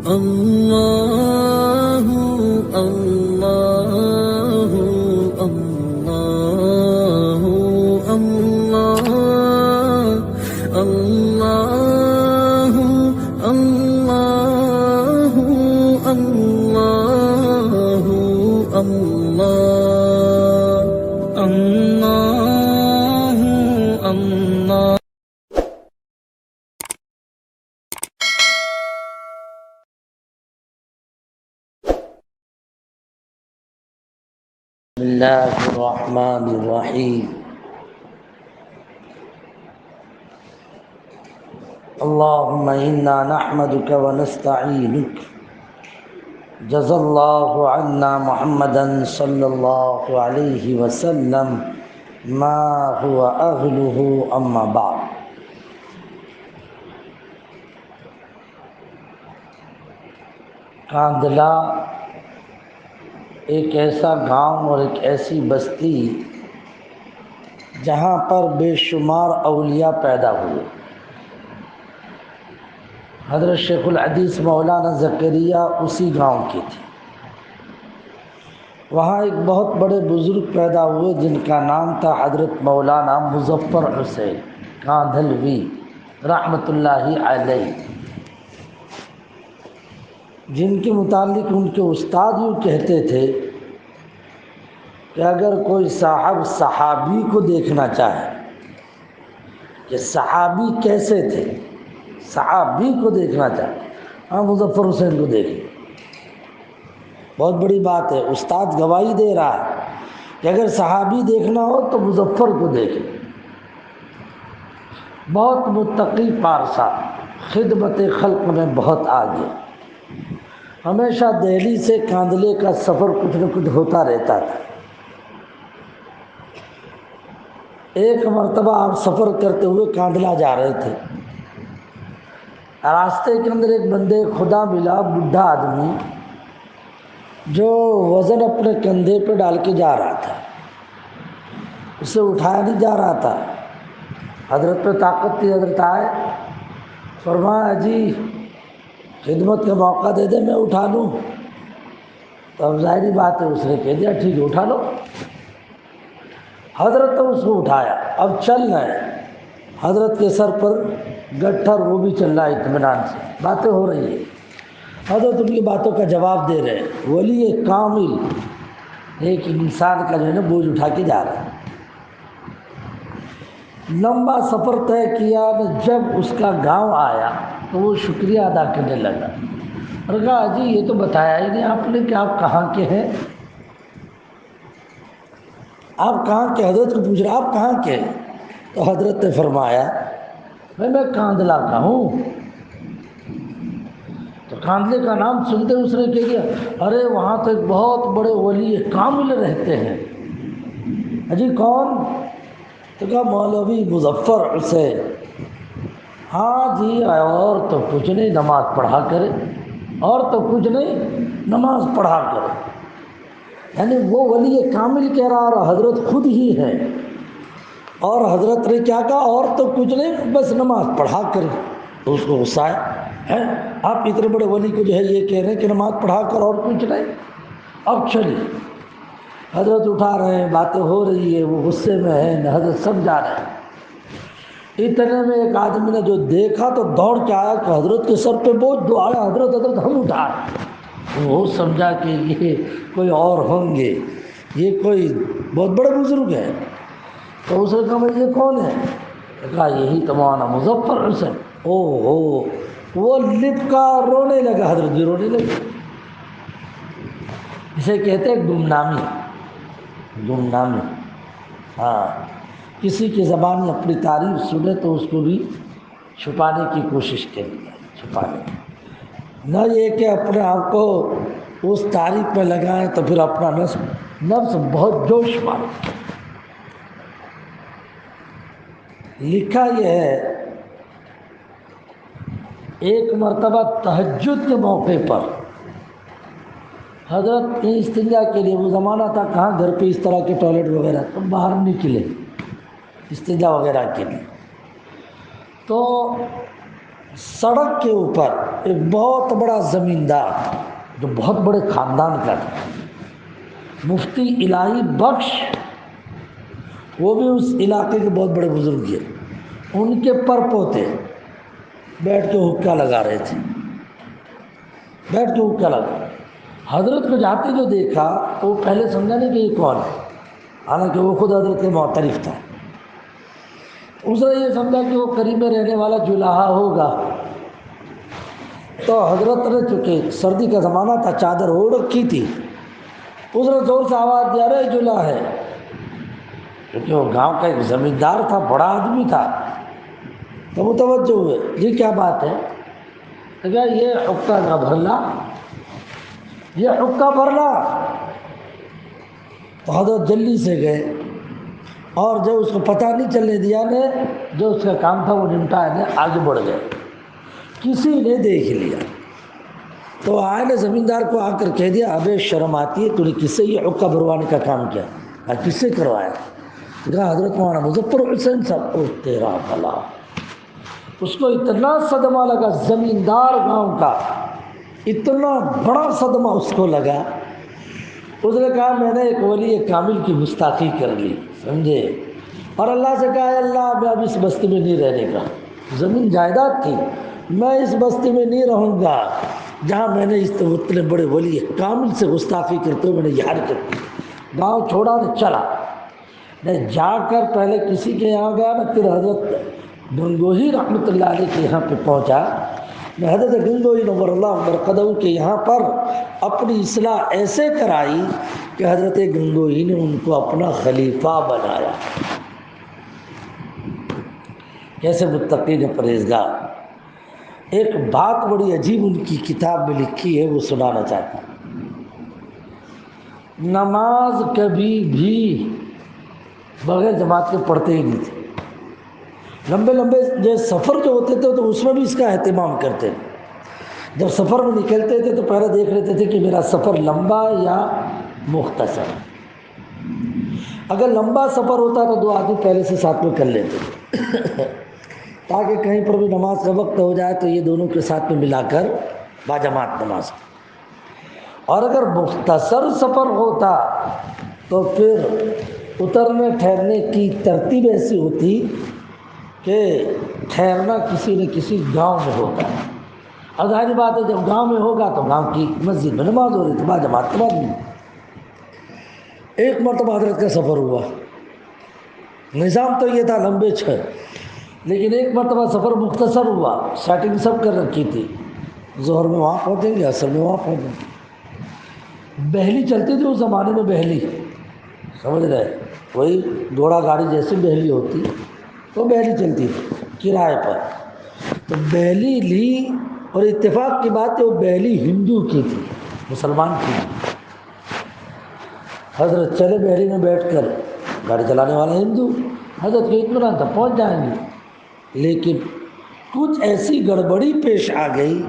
اللہ اللہ اللہ اللہ اللہ اللہ اللہ اللہ اللہ بسم اللہ الرحمن الرحیم اللہم انا نحمدک ونستعینک جزا اللہ عنا محمدا صلی اللہ علیہ وسلم ما هو اہلہ اما بعد۔ کاندھلا ایک ایسا گاؤں اور ایک ایسی بستی جہاں پر بے شمار اولیاء پیدا ہوئے۔ حضرت شیخ الحدیث مولانا زکریا اسی گاؤں کی تھی۔ وہاں ایک بہت بڑے بزرگ پیدا ہوئے جن کا نام تھا حضرت مولانا مظفر حسین کاندھلوی رحمۃ اللہ علیہ، جن کے متعلق ان کے استاد یوں کہتے تھے کہ اگر کوئی صاحب صحابی کو دیکھنا چاہے کہ صحابی کیسے تھے، صحابی کو دیکھنا چاہے، ہاں مظفر حسین کو دیکھیں۔ بہت بڑی بات ہے، استاد گواہی دے رہا ہے کہ اگر صحابی دیکھنا ہو تو مظفر کو دیکھیں۔ بہت متقی پارسا، خدمت خلق میں بہت آگے، ہمیشہ دہلی سے کاندھلے کا سفر کچھ نہ کچھ ہوتا رہتا تھا۔ ایک مرتبہ آپ سفر کرتے ہوئے کاندھلا جا رہے تھے، راستے کے اندر ایک بندے خدا ملا، بوڑھا آدمی جو وزن اپنے کندھے پہ ڈال کے جا رہا تھا، اسے اٹھایا نہیں جا رہا تھا۔ حضرت پہ طاقت تھی، حضرت آئے، فرمایا جی خدمت کا موقع دے دے میں اٹھا لوں۔ تو اب ظاہری بات ہے اس نے کہہ دیا ٹھیک ہے اٹھا لو۔ حضرت نے اس کو اٹھایا، اب چل رہے ہیں، حضرت کے سر پر گٹھر وہ بھی چل رہا ہے، اطمینان سے باتیں ہو رہی ہیں، حضرت ان کی باتوں کا جواب دے رہے ہیں۔ ولی کامل ایک انسان کا جو ہے نا بوجھ اٹھا کے جا رہا ہے۔ لمبا سفر طے کیا، جب اس کا گاؤں آیا تو وہ شکریہ ادا کرنے لگا اور کہا جی یہ تو بتایا ہی نہیں آپ نے کہ آپ کہاں کے ہیں، آپ کہاں کے؟ حضرت کو پوچھ رہا آپ کہاں کے ہیں؟ تو حضرت نے فرمایا میں کاندھلا کا ہوں۔ تو کاندھلے کا نام سنتے اس نے کہہ دیا ارے وہاں تو ایک بہت بڑے ولی کامل رہتے ہیں۔ اجی کون؟ تو کہا مولوی مظفر حسین۔ ہاں جی اور تو کچھ نہیں، نماز پڑھا کرے، اور تو کچھ نہیں، نماز پڑھا کرے۔ یعنی وہ ولی کامل کہہ رہا اور حضرت خود ہی ہے، اور حضرت نے کیا کہا اور تو کچھ نہیں بس نماز پڑھا کرے۔ تو اس کو غصہ آیا ہے آپ اتنے بڑے ولی کو جو ہے یہ کہہ رہے ہیں کہ نماز پڑھا کر اور کچھ نہیں۔ اب چلیے حضرت اٹھا رہے ہیں، باتیں ہو رہی ہے، وہ غصے میں ہے، حضرت سمجھا رہے ہیں۔ اتنے میں ایک آدمی نے جو دیکھا تو دوڑ کے آیا کہ حضرت کے سر پہ بوجھ دعایا حضرت حضرت ہم اٹھا رہے ہیں۔ وہ سمجھا کہ یہ کوئی اور ہوں گے، یہ کوئی بہت بڑے بزرگ ہیں۔ تو اس نے کہا بھائی یہ کون ہے؟ کہا یہی تو مولانا مظفر حسین۔ او ہو، وہ لپکا رونے لگا، حضرت بھی رونے لگے۔ اسے کہتے ہیں گمنامی، گمنامی۔ ہاں کسی کی زبان میں اپنی تعریف سنے تو اس کو بھی چھپانے کی کوشش کریں، چھپانے نہ یہ کہ اپنے آپ کو اس تعریف میں لگائیں تو پھر اپنا نفس بہت جوش مارے۔ لکھا یہ ہے ایک مرتبہ تہجد کے موقع پر حضرت استنجا کے لیے، وہ زمانہ تھا کہاں گھر پہ اس طرح کے ٹوائلٹ وغیرہ، تو باہر نکلے استنجا وغیرہ کے لیے، تو سڑک کے اوپر ایک بہت بڑا زمیندار جو بہت بڑے خاندان کا تھا، مفتی الہی بخش، وہ بھی اس علاقے کے بہت بڑے بزرگ ہیں، ان کے پر پوتے بیٹھ کے حکا لگا رہے تھے، بیٹھ کے حکا لگا۔ حضرت کو جاتے جو دیکھا تو وہ پہلے سمجھا نہیں کہ یہ کون ہے، حالانکہ وہ خود حضرت کے معترف تھا۔ اس نے یہ سمجھا کہ وہ قریب میں رہنے والا جولاہا ہوگا، تو حضرت نے چونکہ سردی کا زمانہ تھا چادر اوڑھ رکھی تھی، اس نے زور سے آواز دیا، ارے جولاہا ہے، کیونکہ وہ گاؤں کا ایک زمیندار تھا، بڑا آدمی تھا۔ تو متوجہ ہوئے، یہ کیا بات ہے؟ تو کہا یہ حکا نہ بھرنا، یہ حکا بھرنا۔ تو حضرت جلدی سے گئے اور جو اس کو پتہ نہیں چلنے دیا نے، جو اس کا کام تھا وہ نمٹا نے، آگے بڑھ گئے۔ کسی نے دیکھ لیا تو آئے نے زمیندار کو آ کر کہہ دیا، ابے شرم آتی ہے، تو نے کس سے یہ حکا بھروانے کا کام کیا؟ کس سے کروایا؟ کہا حضرت مولانا مظفر حسین صاحب۔ او تیرا بھلا! اس کو اتنا صدمہ لگا، زمیندار گاؤں کا اتنا بڑا صدمہ اس کو لگا، اس نے کہا میں نے ایک ولی کامل کی گستاخی کر لی، سمجھے؟ اور اللہ سے کہا، اے اللہ میں اب اس بستی میں نہیں رہنے کا، زمین جائیداد تھی، میں اس بستی میں نہیں رہوں گا جہاں میں نے اس اتنے بڑے ولی کامل سے گستاخی کرتے ہوئے میں نے یہ حرکت کی۔ گاؤں چھوڑا نہ چلا، میں جا کر پہلے کسی کے یہاں گیا نا، پھر حضرت گنگوہی رحمۃ اللہ علیہ کے یہاں پہ پہنچا۔ میں حضرت گنگوہی نور اللہ مرقدہ کے یہاں پر اپنی اصلاح ایسے کرائی کہ حضرت گنگوہی نے ان کو اپنا خلیفہ بنایا۔ کیسے متقین پرہیزگار! ایک بات بڑی عجیب ان کی کتاب میں لکھی ہے، وہ سنانا چاہتا ہوں۔ نماز کبھی بھی بغیر جماعت کے پڑھتے ہی نہیں تھے۔ لمبے لمبے جو سفر جو ہوتے تھے تو اس میں بھی اس کا اہتمام کرتے تھے۔ جب سفر میں نکلتے تھے تو پہلے دیکھ لیتے تھے کہ میرا سفر لمبا یا مختصر۔ اگر لمبا سفر ہوتا تو 2 آدمی پہلے سے ساتھ میں کر لیتے تھے تاکہ کہیں پر بھی نماز کا وقت ہو جائے تو یہ دونوں کے ساتھ میں ملا کر باجماعت نماز۔ اور اگر مختصر سفر ہوتا تو پھر اترنے ٹھہرنے کی ترتیب ایسی ہوتی کہ ٹھہرنا کسی نہ کسی گاؤں میں ہوتا ہے۔ اور ظاہر بات ہے جب گاؤں میں ہوگا تو گاؤں کی مسجد میں نماز ہو رہی تھی، باجماعت نماز نہیں۔ ایک مرتبہ حضرت کا سفر ہوا، نظام تو یہ تھا لمبے 6، لیکن ایک مرتبہ سفر مختصر ہوا، سیٹنگ سب کر رکھی تھی، ظہر میں وہاں پہنچیں گے، عصر میں وہاں پہنچیں گے۔ بہلی چلتی تھی اس زمانے میں، بہلی سمجھ رہے، وہی گھوڑا گاڑی جیسی بہلی ہوتی تو بہلی چلتی تھی کرائے پر۔ تو بہلی لی، اور اتفاق کی بات ہے وہ بہلی ہندو کی تھی، مسلمان کی تھی۔ حضرت چلے بہلی میں بیٹھ کر، گاڑی چلانے والا ہندو، حضرت کو اطمینان تھا پہنچ جائیں گے، لیکن کچھ ایسی گڑبڑی پیش آ گئی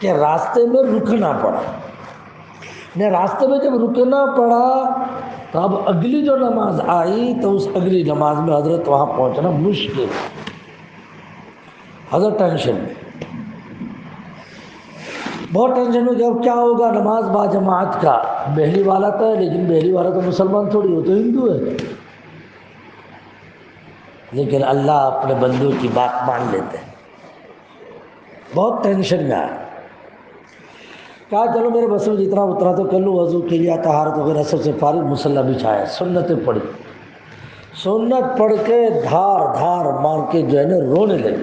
کہ راستے میں رکنا پڑا۔ راستے میں جب رکنا پڑا تو اب اگلی جو نماز آئی تو اس اگلی نماز میں حضرت وہاں پہنچنا مشکل، حضرت ٹینشن میں، بہت ٹینشن میں کہ اب کیا ہوگا۔ نماز با جماعت کا بہلی والا تو ہے، لیکن بہلی والا تو مسلمان تھوڑی، وہ تو ہندو ہے، لیکن اللہ اپنے بندوں کی بات مان لیتے ہیں۔ بہت ٹینشن میں آیا، کہا چلو میرے بس میں جتنا اترا تو کر لوں، وضو کے لیا، طہارت وغیرہ سب سے فارغ، مصلی بچھایا، سنتیں پڑھی، سنت پڑھ کے دھار دھار مار کے جو ہے نا رونے لگے،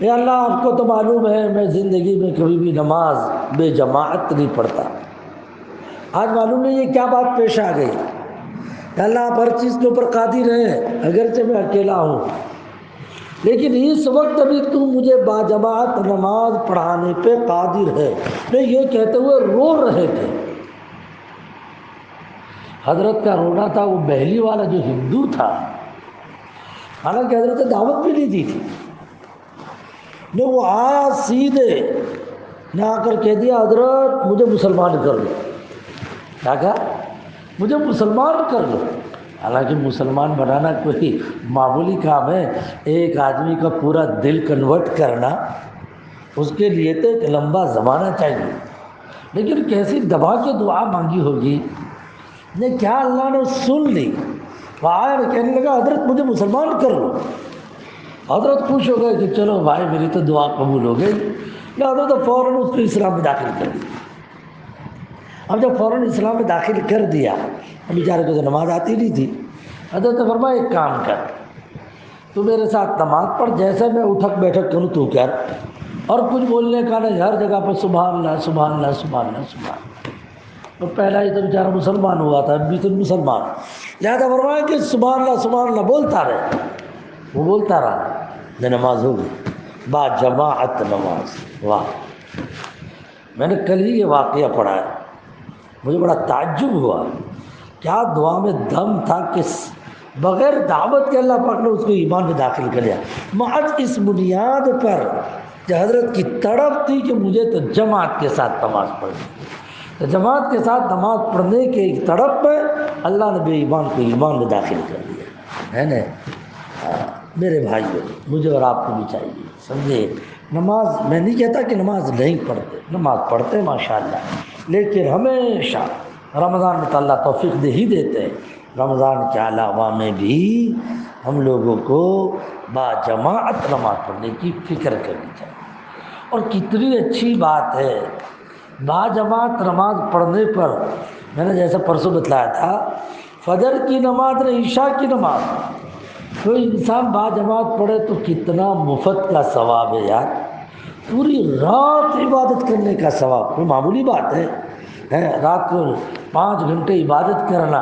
یا اللہ آپ کو تو معلوم ہے میں زندگی میں کبھی بھی نماز بے جماعت نہیں پڑھتا، آج معلوم نہیں یہ کیا بات پیش آ گئی کہ اللہ آپ ہر چیز کے اوپر قادر ہیں، اگرچہ میں اکیلا ہوں، لیکن اس وقت ابھی تم مجھے باجماعت نماز پڑھانے پہ قادر ہے۔ میں یہ کہتے ہوئے رو رہے تھے۔ حضرت کا رونا تھا وہ بہلی والا جو ہندو تھا، حالانکہ حضرت نے دعوت بھی نہیں دی تھی، نے وہ آیا سیدھے نے آ کر کہہ دیا حضرت مجھے مسلمان کر لو۔ کیا کہا؟ مجھے مسلمان کر لو۔ حالانکہ مسلمان بنانا کوئی معمولی کام ہے، ایک آدمی کا پورا دل کنورٹ کرنا اس کے لیے تو ایک لمبا زمانہ چاہیے، لیکن کیسی دبا کے دعا مانگی ہوگی نے کیا اللہ نے سن لی، وہ آیا اور کہنے لگا حضرت مجھے مسلمان کر لو۔ حضرت خوش ہو گئے کہ چلو بھائی میری تو دعا قبول ہو گئی، لہٰذا تو فوراً اس کو اسلام میں داخل کر دیا۔ اب جب فوراً اسلام میں داخل کر دیا، اب بیچارے کو تو نماز آتی نہیں تھی، حضرت نے فرمایا ایک کام کر، تو میرے ساتھ نماز پڑھ، جیسے میں اٹھک بیٹھک کروں تو کر، اور کچھ بولنے کا نہیں، ہر جگہ پر سبحان اللہ سبحان اللہ سبحان اللہ سبحان اللہ۔ تو پہلا ہی تو بیچارہ مسلمان ہوا تھا، اب بھی تو مسلمان، لہٰذا فرمایا کہ سبحان اللہ بولتا رہے۔ وہ بولتا رہا، نماز ہو گئی، با جماعت نماز۔ واہ، میں نے کل ہی یہ واقعہ پڑھا ہے، مجھے بڑا تعجب ہوا، کیا دعا میں دم تھا کہ بغیر دعوت کے اللہ پاک نے اس کو ایمان میں داخل کر لیا، محض اس بنیاد پر کہ حضرت کی تڑپ تھی کہ مجھے تو جماعت کے ساتھ نماز پڑھنی، تو جماعت کے ساتھ نماز پڑھنے کے ایک تڑپ میں اللہ نے بے ایمان کو ایمان میں داخل کر دیا ہے نا۔ میرے بھائیو، مجھے اور آپ کو بھی چاہیے سمجھے، نماز میں نہیں کہتا کہ نماز نہیں پڑھتے، نماز پڑھتے ہیں ماشاءاللہ، لیکن ہمیشہ رمضان میں تو اللہ توفیق دے ہی دیتے ہیں، رمضان کے علاوہ میں بھی ہم لوگوں کو با جماعت نماز پڑھنے کی فکر کرنی چاہیے۔ اور کتنی اچھی بات ہے با جماعت نماز پڑھنے پر، میں نے جیسے پرسوں بتلایا تھا، فجر کی نماز اور عشاء کی نماز کوئی انسان با جماعت پڑھے تو کتنا مفت کا ثواب ہے یار، پوری رات عبادت کرنے کا ثواب، کوئی معمولی بات ہے رات کو 5 گھنٹے عبادت کرنا،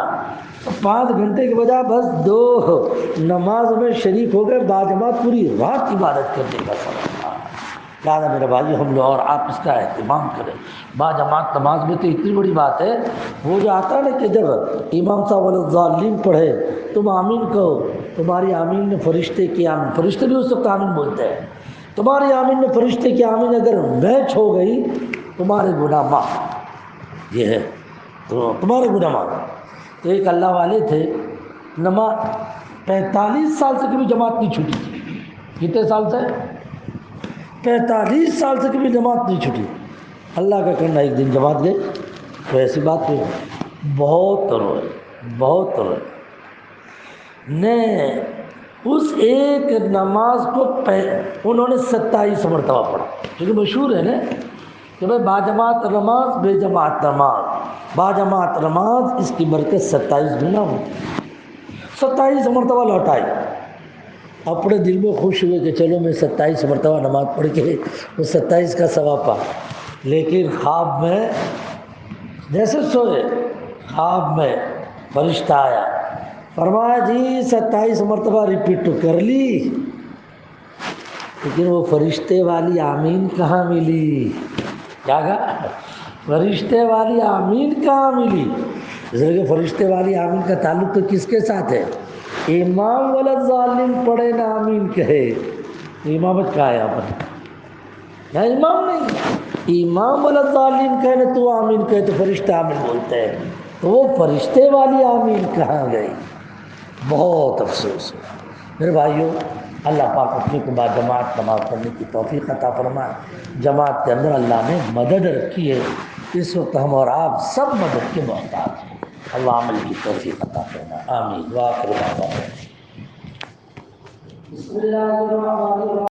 تو 5 گھنٹے کے بجائے بس 2 نماز میں شریک ہو گئے، با جماعت پوری رات عبادت کرنے کا ثواب۔ لہٰذا میرے بھائی ہم لوگ اور آپ اس کا اہتمام کریں، با جماعت نماز میں تو اتنی بڑی بات ہے، وہ جو آتا ہے نا کہ جب امام صاحب والظالین پڑھے تم آمین کہو، تمہاری آمین میں فرشتے کی آمین، فرشتے بھی اس وقت آمین بولتے ہیں، تمہاری آمین میں فرشتے کی آمین اگر میچ ہو گئی تمہارے گناہ معاف، یہ ہے تو تمہارے گناہ معاف۔ تو ایک اللہ والے تھے، نماز 45 سال سے کبھی جماعت نہیں چھوٹی تھی، کتنے سال سے؟ 45 سال سے کبھی جماعت نہیں چھوٹی، اللہ کا کرنا ایک دن جماعت گئے تو ایسی بات ہوئی، بہت روئے نے اس ایک نماز کو انہوں نے 27 مرتبہ پڑھا، کیونکہ مشہور ہے نا کہ بھائی با جماعت نماز بے جماعت نماز، با جماعت نماز اس کی برکت 27 گنا ہوتی، 27 مرتبہ لوٹائی، اپنے دل میں خوش ہوئے کہ چلو میں 27 مرتبہ نماز پڑھ کے وہ 27 کا ثواب پا، لیکن خواب میں جیسے سوئے، خواب میں فرشتہ آیا، فرمایا جی 27 مرتبہ ریپیٹ تو کر لی، لیکن وہ فرشتے والی آمین کہاں ملی؟ کیا کہا؟ فرشتے والی آمین کہاں ملی؟ اس لیے کہ فرشتے والی آمین کا تعلق تو کس کے ساتھ ہے؟ امام والظالم پڑھے نہ آمین کہے، امامت کا ہے یہاں پر، یہاں امام نہیں، امام والظالم کہے نہ تو آمین کہے تو فرشتے آمین بولتے ہیں، تو وہ فرشتے والی آمین کہاں گئی؟ بہت افسوس ہے میرے بھائیوں، اللہ پاک اپنے کو با جماعت نماز پڑھنے کی توفیق عطا فرمائے۔ جماعت کے اندر اللہ نے مدد رکھی ہے، اس وقت ہم اور آپ سب مدد کے محتاج ہیں، اللہ عمل کی توفیق عطا فرمائے، آمین۔ وآخر دعوانا بسم اللہ الرحمن الرحیم۔